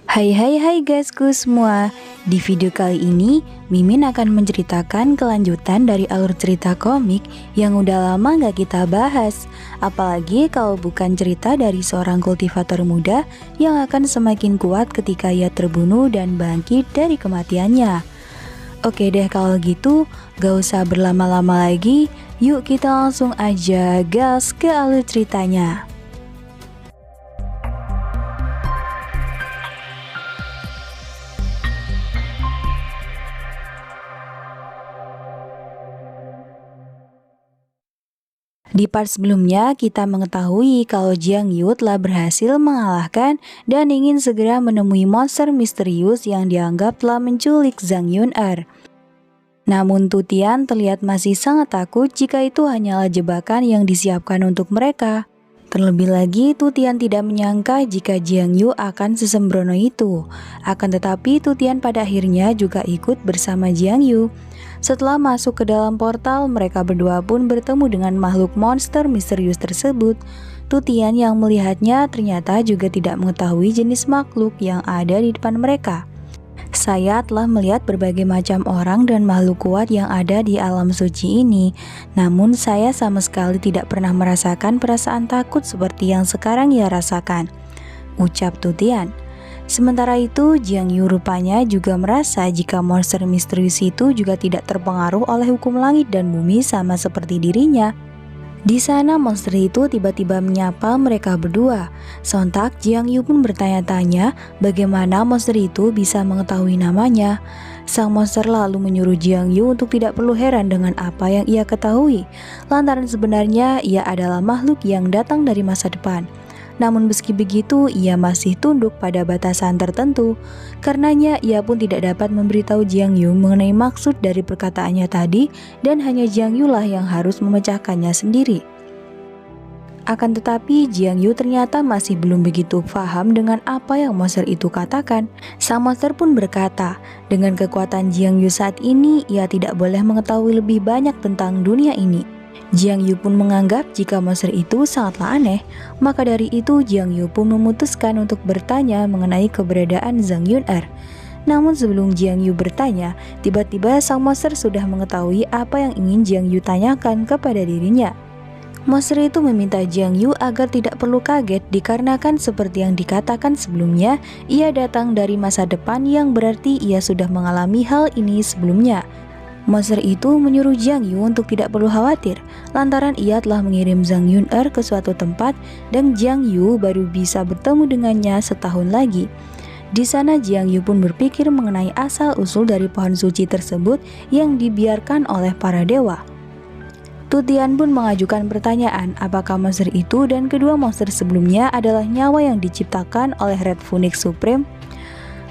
Hai guysku semua. Di video kali ini Mimin akan menceritakan kelanjutan dari alur cerita komik yang udah lama gak kita bahas. Apalagi kalau bukan cerita dari seorang kultivator muda yang akan semakin kuat ketika ia terbunuh dan bangkit dari kematiannya. Oke deh, kalau gitu gak usah berlama-lama lagi, yuk kita langsung aja gas ke alur ceritanya. Di part sebelumnya, kita mengetahui kalau Jiang Yu telah berhasil mengalahkan dan ingin segera menemui monster misterius yang dianggap telah menculik Zhang Yun'er. Namun Tu Tian terlihat masih sangat takut jika itu hanyalah jebakan yang disiapkan untuk mereka. Terlebih lagi, Tu Tian tidak menyangka jika Jiang Yu akan sesembrono itu. Akan tetapi Tu Tian pada akhirnya juga ikut bersama Jiang Yu. Setelah masuk ke dalam portal, mereka berdua pun bertemu dengan makhluk monster misterius tersebut. Tu Tian yang melihatnya ternyata juga tidak mengetahui jenis makhluk yang ada di depan mereka. Saya telah melihat berbagai macam orang dan makhluk kuat yang ada di alam suci ini. Namun saya sama sekali tidak pernah merasakan perasaan takut seperti yang sekarang ia rasakan, ucap Tu Tian. Sementara itu, Jiang Yu rupanya juga merasa jika monster misterius itu juga tidak terpengaruh oleh hukum langit dan bumi sama seperti dirinya. Di sana monster itu tiba-tiba menyapa mereka berdua. Sontak Jiang Yu pun bertanya-tanya bagaimana monster itu bisa mengetahui namanya. Sang monster lalu menyuruh Jiang Yu untuk tidak perlu heran dengan apa yang ia ketahui, lantaran sebenarnya ia adalah makhluk yang datang dari masa depan. Namun meski begitu, ia masih tunduk pada batasan tertentu. Karenanya, ia pun tidak dapat memberitahu Jiang Yu mengenai maksud dari perkataannya tadi, dan hanya Jiang Yu lah yang harus memecahkannya sendiri. Akan tetapi, Jiang Yu ternyata masih belum begitu paham dengan apa yang monster itu katakan. Sang monster pun berkata, dengan kekuatan Jiang Yu saat ini, ia tidak boleh mengetahui lebih banyak tentang dunia ini. Jiang Yu pun menganggap jika monster itu sangatlah aneh. Maka dari itu Jiang Yu pun memutuskan untuk bertanya mengenai keberadaan Zhang Yun'er. Namun sebelum Jiang Yu bertanya, tiba-tiba sang monster sudah mengetahui apa yang ingin Jiang Yu tanyakan kepada dirinya. Monster itu meminta Jiang Yu agar tidak perlu kaget dikarenakan seperti yang dikatakan sebelumnya, ia datang dari masa depan yang berarti ia sudah mengalami hal ini sebelumnya. Monster itu menyuruh Jiang Yu untuk tidak perlu khawatir, lantaran ia telah mengirim Zhang Yun'er ke suatu tempat dan Jiang Yu baru bisa bertemu dengannya setahun lagi. Di sana Jiang Yu pun berpikir mengenai asal-usul dari pohon suci tersebut yang dibiarkan oleh para dewa. Tu Tian pun mengajukan pertanyaan apakah monster itu dan kedua monster sebelumnya adalah nyawa yang diciptakan oleh Red Phoenix Supreme.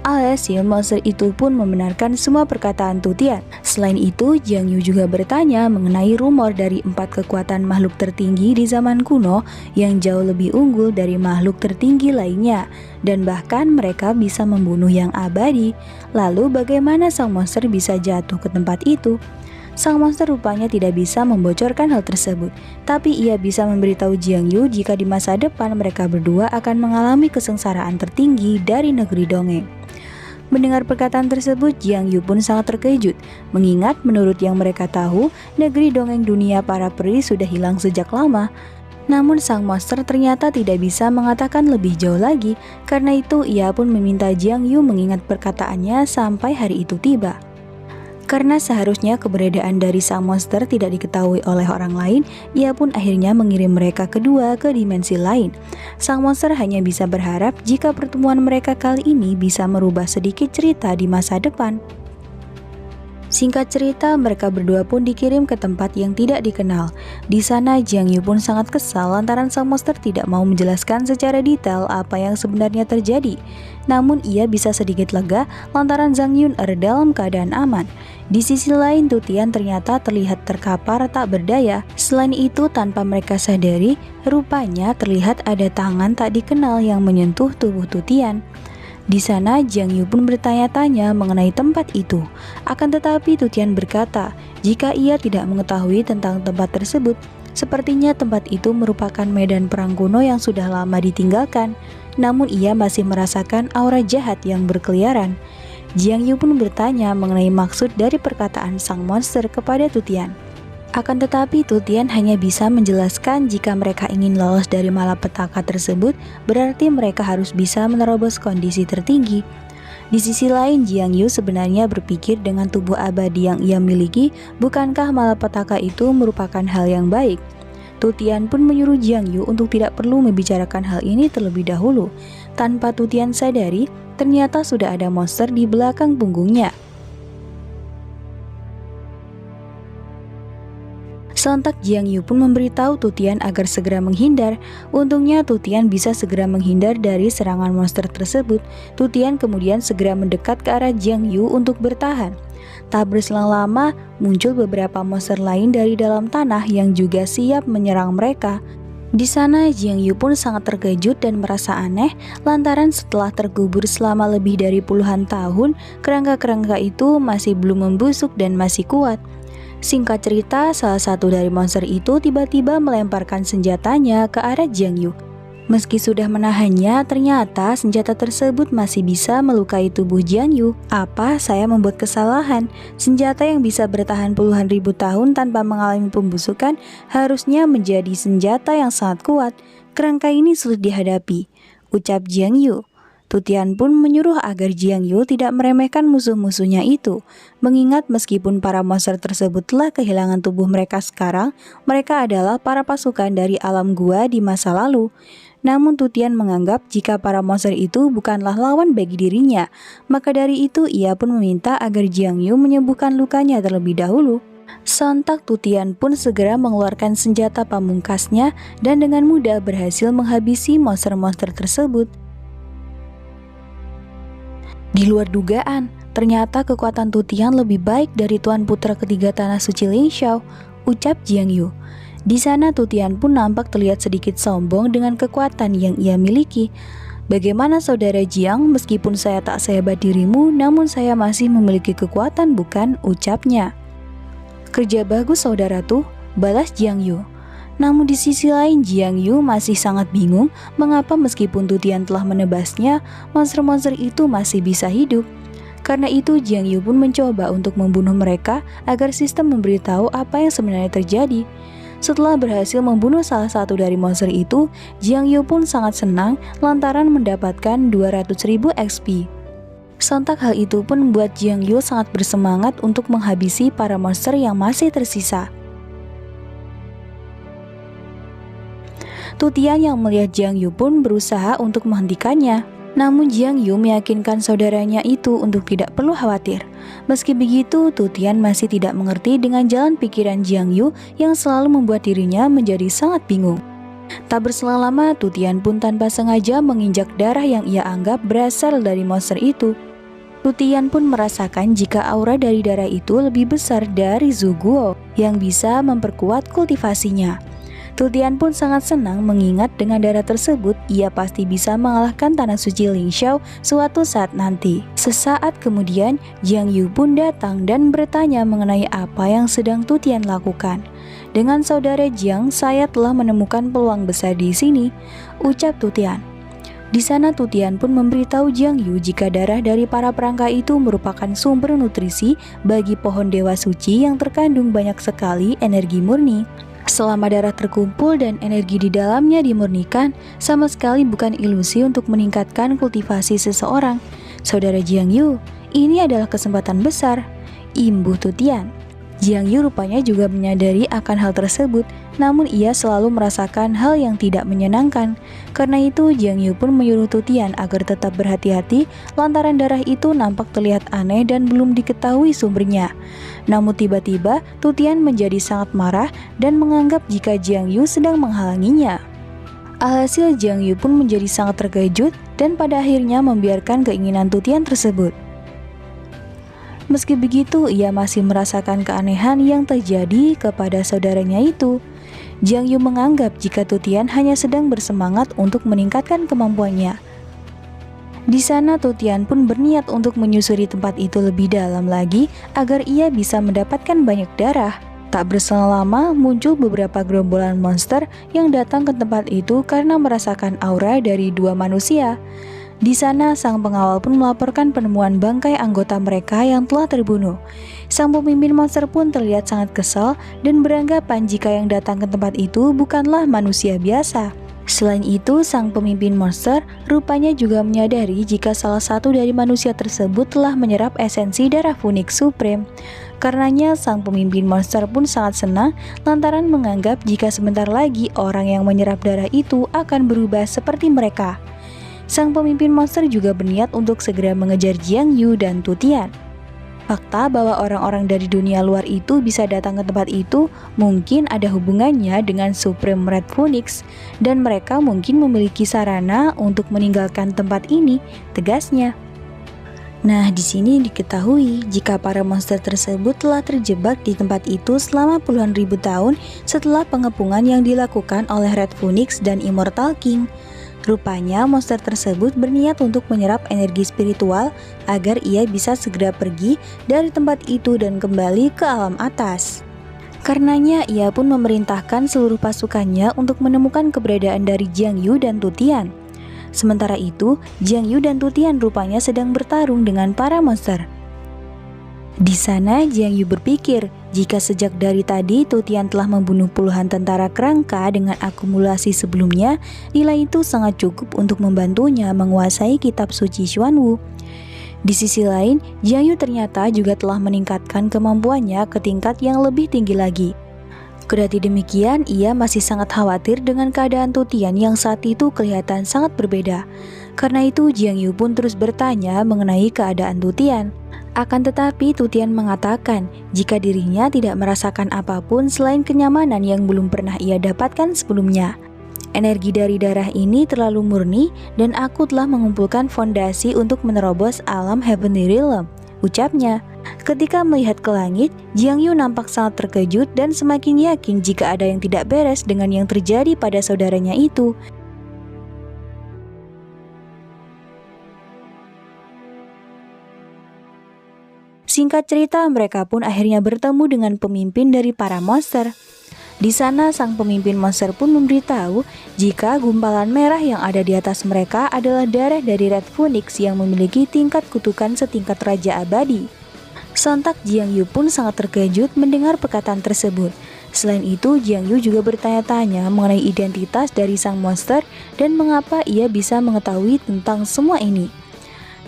Alhasil monster itu pun membenarkan semua perkataan Tu Tian. Selain itu, Jiang Yu juga bertanya mengenai rumor dari 4 kekuatan makhluk tertinggi di zaman kuno yang jauh lebih unggul dari makhluk tertinggi lainnya, dan bahkan mereka bisa membunuh yang abadi. Lalu bagaimana sang monster bisa jatuh ke tempat itu? Sang monster rupanya tidak bisa membocorkan hal tersebut, tapi ia bisa memberitahu Jiang Yu jika di masa depan mereka berdua akan mengalami kesengsaraan tertinggi dari negeri dongeng. Mendengar perkataan tersebut, Jiang Yu pun sangat terkejut, mengingat menurut yang mereka tahu, negeri dongeng dunia para peri sudah hilang sejak lama. Namun sang monster ternyata tidak bisa mengatakan lebih jauh lagi, karena itu ia pun meminta Jiang Yu mengingat perkataannya sampai hari itu tiba. Karena seharusnya keberadaan dari sang monster tidak diketahui oleh orang lain, ia pun akhirnya mengirim mereka kedua ke dimensi lain. Sang monster hanya bisa berharap jika pertemuan mereka kali ini bisa merubah sedikit cerita di masa depan. Singkat cerita, mereka berdua pun dikirim ke tempat yang tidak dikenal. Di sana Jiang Yu pun sangat kesal lantaran sang monster tidak mau menjelaskan secara detail apa yang sebenarnya terjadi. Namun ia bisa sedikit lega lantaran Zhang Yun'er dalam keadaan aman. Di sisi lain, Tu Tian ternyata terlihat terkapar tak berdaya. Selain itu, tanpa mereka sadari, rupanya terlihat ada tangan tak dikenal yang menyentuh tubuh Tu Tian. Di sana Jiang Yu pun bertanya-tanya mengenai tempat itu. Akan tetapi Tu Tian berkata jika ia tidak mengetahui tentang tempat tersebut. Sepertinya tempat itu merupakan medan perang kuno yang sudah lama ditinggalkan. namun ia masih merasakan aura jahat yang berkeliaran. Jiang Yu pun bertanya mengenai maksud dari perkataan sang monster kepada Tutian. Akan tetapi Tutian hanya bisa menjelaskan jika mereka ingin lolos dari malapetaka tersebut, berarti mereka harus bisa menerobos kondisi tertinggi. Di sisi lain, Jiang Yu sebenarnya berpikir dengan tubuh abadi yang ia miliki, bukankah malapetaka itu merupakan hal yang baik? Tutian pun menyuruh Jiang Yu untuk tidak perlu membicarakan hal ini terlebih dahulu. Tanpa Tutian sadari, ternyata sudah ada monster di belakang punggungnya. Sontak Jiang Yu pun memberitahu Tutian agar segera menghindar. Untungnya Tutian bisa segera menghindar dari serangan monster tersebut. Tutian kemudian segera mendekat ke arah Jiang Yu untuk bertahan. Tak berselang lama, muncul beberapa monster lain dari dalam tanah yang juga siap menyerang mereka. Di sana Jiang Yu pun sangat terkejut dan merasa aneh lantaran setelah terkubur selama lebih dari puluhan tahun, kerangka-kerangka itu masih belum membusuk dan masih kuat. Singkat cerita, salah satu dari monster itu tiba-tiba melemparkan senjatanya ke arah Jiang Yu. Meski sudah menahannya, ternyata senjata tersebut masih bisa melukai tubuh Jiang Yu. Apa saya membuat kesalahan? Senjata yang bisa bertahan puluhan ribu tahun tanpa mengalami pembusukan harusnya menjadi senjata yang sangat kuat. Kerangka ini sulit dihadapi, ucap Jiang Yu. Tutian pun menyuruh agar Jiang Yu tidak meremehkan musuh-musuhnya itu, mengingat meskipun para monster tersebut telah kehilangan tubuh mereka sekarang, mereka adalah para pasukan dari alam gua di masa lalu. Namun Tutian menganggap jika para monster itu bukanlah lawan bagi dirinya, maka dari itu ia pun meminta agar Jiang Yu menyembuhkan lukanya terlebih dahulu. Sontak Tutian pun segera mengeluarkan senjata pamungkasnya dan dengan mudah berhasil menghabisi monster-monster tersebut. Di luar dugaan, ternyata kekuatan Tutian lebih baik dari Tuan Putra ketiga Tanah Suci Lingxiao, ucap Jiang Yu. Di sana Tutian pun nampak terlihat sedikit sombong dengan kekuatan yang ia miliki. Bagaimana saudara Jiang, meskipun saya tak sehebat dirimu, namun saya masih memiliki kekuatan bukan, ucapnya. Kerja bagus saudara tuh, balas Jiang Yu. Namun di sisi lain Jiang Yu masih sangat bingung mengapa meskipun Tutian telah menebasnya, monster-monster itu masih bisa hidup. Karena itu Jiang Yu pun mencoba untuk membunuh mereka agar sistem memberitahu apa yang sebenarnya terjadi. Setelah berhasil membunuh salah satu dari monster itu, Jiang Yu pun sangat senang lantaran mendapatkan 200.000 XP. Sontak hal itu pun membuat Jiang Yu sangat bersemangat untuk menghabisi para monster yang masih tersisa. Tutian yang melihat Jiang Yu pun berusaha untuk menghentikannya. Namun Jiang Yu meyakinkan saudaranya itu untuk tidak perlu khawatir. Meski begitu, Tutian masih tidak mengerti dengan jalan pikiran Jiang Yu yang selalu membuat dirinya menjadi sangat bingung. Tak berselang lama, Tutian pun tanpa sengaja menginjak darah yang ia anggap berasal dari monster itu. Tutian pun merasakan jika aura dari darah itu lebih besar dari Zhu Guo yang bisa memperkuat kultivasinya. Tutian pun sangat senang mengingat dengan darah tersebut ia pasti bisa mengalahkan Tanah Suci Lingxiao suatu saat nanti. Sesaat kemudian Jiang Yu pun datang dan bertanya mengenai apa yang sedang Tutian lakukan. Dengan saudara Jiang, saya telah menemukan peluang besar di sini, ucap Tutian. Di sana Tutian pun memberitahu Jiang Yu jika darah dari para perangka itu merupakan sumber nutrisi bagi pohon dewa suci yang terkandung banyak sekali energi murni. Selama darah terkumpul dan energi di dalamnya dimurnikan, sama sekali bukan ilusi untuk meningkatkan kultivasi seseorang. Saudara Jiang Yu, ini adalah kesempatan besar, imbuh Tutian. Jiang Yu rupanya juga menyadari akan hal tersebut, namun ia selalu merasakan hal yang tidak menyenangkan. Karena itu Jiang Yu pun menyuruh Tutian agar tetap berhati-hati lantaran darah itu nampak terlihat aneh dan belum diketahui sumbernya. Namun tiba-tiba Tutian menjadi sangat marah dan menganggap jika Jiang Yu sedang menghalanginya. Alhasil Jiang Yu pun menjadi sangat terkejut dan pada akhirnya membiarkan keinginan Tutian tersebut. Meski begitu, ia masih merasakan keanehan yang terjadi kepada saudaranya itu. Jiang Yu menganggap jika Tutian hanya sedang bersemangat untuk meningkatkan kemampuannya. Di sana Tutian pun berniat untuk menyusuri tempat itu lebih dalam lagi agar ia bisa mendapatkan banyak darah. Tak berselang lama, muncul beberapa gerombolan monster yang datang ke tempat itu karena merasakan aura dari dua manusia. Di sana, sang pengawal pun melaporkan penemuan bangkai anggota mereka yang telah terbunuh. Sang pemimpin monster pun terlihat sangat kesal dan beranggapan jika yang datang ke tempat itu bukanlah manusia biasa. Selain itu, sang pemimpin monster rupanya juga menyadari jika salah satu dari manusia tersebut telah menyerap esensi darah Phoenix Supreme. Karenanya, sang pemimpin monster pun sangat senang lantaran menganggap jika sebentar lagi orang yang menyerap darah itu akan berubah seperti mereka. Sang pemimpin monster juga berniat untuk segera mengejar Jiang Yu dan Tu Tian. Fakta bahwa orang-orang dari dunia luar itu bisa datang ke tempat itu mungkin ada hubungannya dengan Supreme Red Phoenix dan mereka mungkin memiliki sarana untuk meninggalkan tempat ini, tegasnya. Nah, di sini diketahui jika para monster tersebut telah terjebak di tempat itu selama puluhan ribu tahun setelah pengepungan yang dilakukan oleh Red Phoenix dan Immortal King. Rupanya monster tersebut berniat untuk menyerap energi spiritual agar ia bisa segera pergi dari tempat itu dan kembali ke alam atas. Karenanya ia pun memerintahkan seluruh pasukannya untuk menemukan keberadaan dari Jiang Yu dan Tu Tian. Sementara itu, Jiang Yu dan Tu Tian rupanya sedang bertarung dengan para monster. Di sana, Jiang Yu berpikir jika sejak dari tadi Tu Tian telah membunuh puluhan tentara kerangka dengan akumulasi sebelumnya, nilai itu sangat cukup untuk membantunya menguasai kitab suci Xuanwu. Di sisi lain, Jiang Yu ternyata juga telah meningkatkan kemampuannya ke tingkat yang lebih tinggi lagi. Kendati demikian, ia masih sangat khawatir dengan keadaan Tu Tian yang saat itu kelihatan sangat berbeda. Karena itu, Jiang Yu pun terus bertanya mengenai keadaan Tu Tian. Akan tetapi, Tu Tian mengatakan jika dirinya tidak merasakan apapun selain kenyamanan yang belum pernah ia dapatkan sebelumnya. Energi dari darah ini terlalu murni dan aku telah mengumpulkan fondasi untuk menerobos alam Heavenly Realm, ucapnya. Ketika melihat ke langit, Jiang Yu nampak sangat terkejut dan semakin yakin jika ada yang tidak beres dengan yang terjadi pada saudaranya itu. Singkat cerita, mereka pun akhirnya bertemu dengan pemimpin dari para monster. Di sana, sang pemimpin monster pun memberitahu jika gumpalan merah yang ada di atas mereka adalah darah dari Red Phoenix yang memiliki tingkat kutukan setingkat Raja Abadi. Sontak Jiang Yu pun sangat terkejut mendengar perkataan tersebut. Selain itu, Jiang Yu juga bertanya-tanya mengenai identitas dari sang monster dan mengapa ia bisa mengetahui tentang semua ini.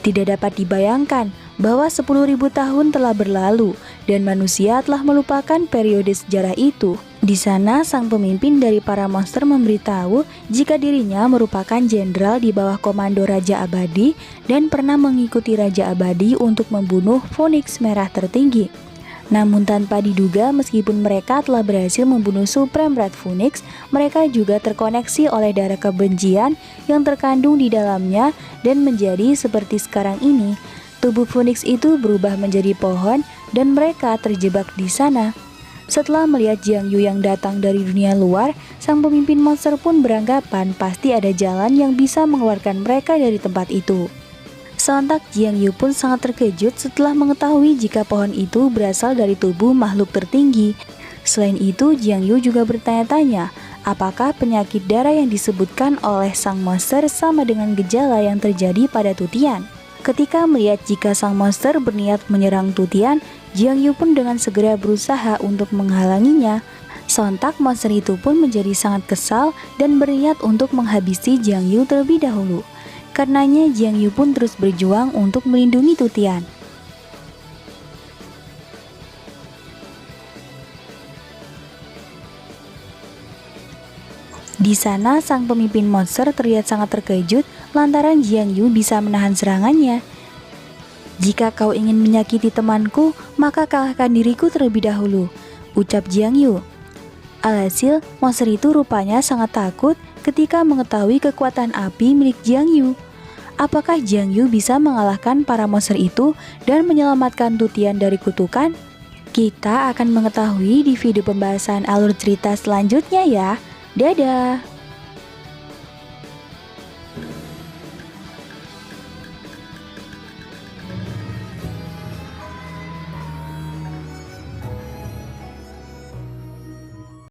Tidak dapat dibayangkan bahwa 10.000 tahun telah berlalu dan manusia telah melupakan periode sejarah itu. Di sana, sang pemimpin dari para monster memberitahu jika dirinya merupakan jenderal di bawah komando Raja Abadi dan pernah mengikuti Raja Abadi untuk membunuh Phoenix Merah tertinggi. Namun tanpa diduga, meskipun mereka telah berhasil membunuh Supreme Red Phoenix, mereka juga terkoneksi oleh darah kebencian yang terkandung di dalamnya dan menjadi seperti sekarang ini. Tubuh Phoenix itu berubah menjadi pohon dan mereka terjebak di sana. Setelah melihat Jiang Yu yang datang dari dunia luar, sang pemimpin monster pun beranggapan pasti ada jalan yang bisa mengeluarkan mereka dari tempat itu. Sontak Jiang Yu pun sangat terkejut setelah mengetahui jika pohon itu berasal dari tubuh makhluk tertinggi. Selain itu, Jiang Yu juga bertanya-tanya, apakah penyakit darah yang disebutkan oleh sang monster sama dengan gejala yang terjadi pada Tu Tian. Ketika melihat jika sang monster berniat menyerang Tu Tian, Jiang Yu pun dengan segera berusaha untuk menghalanginya. Sontak monster itu pun menjadi sangat kesal dan berniat untuk menghabisi Jiang Yu terlebih dahulu. Karenanya Jiang Yu pun terus berjuang untuk melindungi Tu Tian. Di sana, sang pemimpin monster terlihat sangat terkejut lantaran Jiang Yu bisa menahan serangannya. Jika kau ingin menyakiti temanku, maka kalahkan diriku terlebih dahulu, ucap Jiang Yu. Alhasil, monster itu rupanya sangat takut ketika mengetahui kekuatan api milik Jiang Yu. Apakah Jiang Yu bisa mengalahkan para monster itu dan menyelamatkan Tu Tian dari kutukan? Kita akan mengetahui di video pembahasan alur cerita selanjutnya ya. Dadah!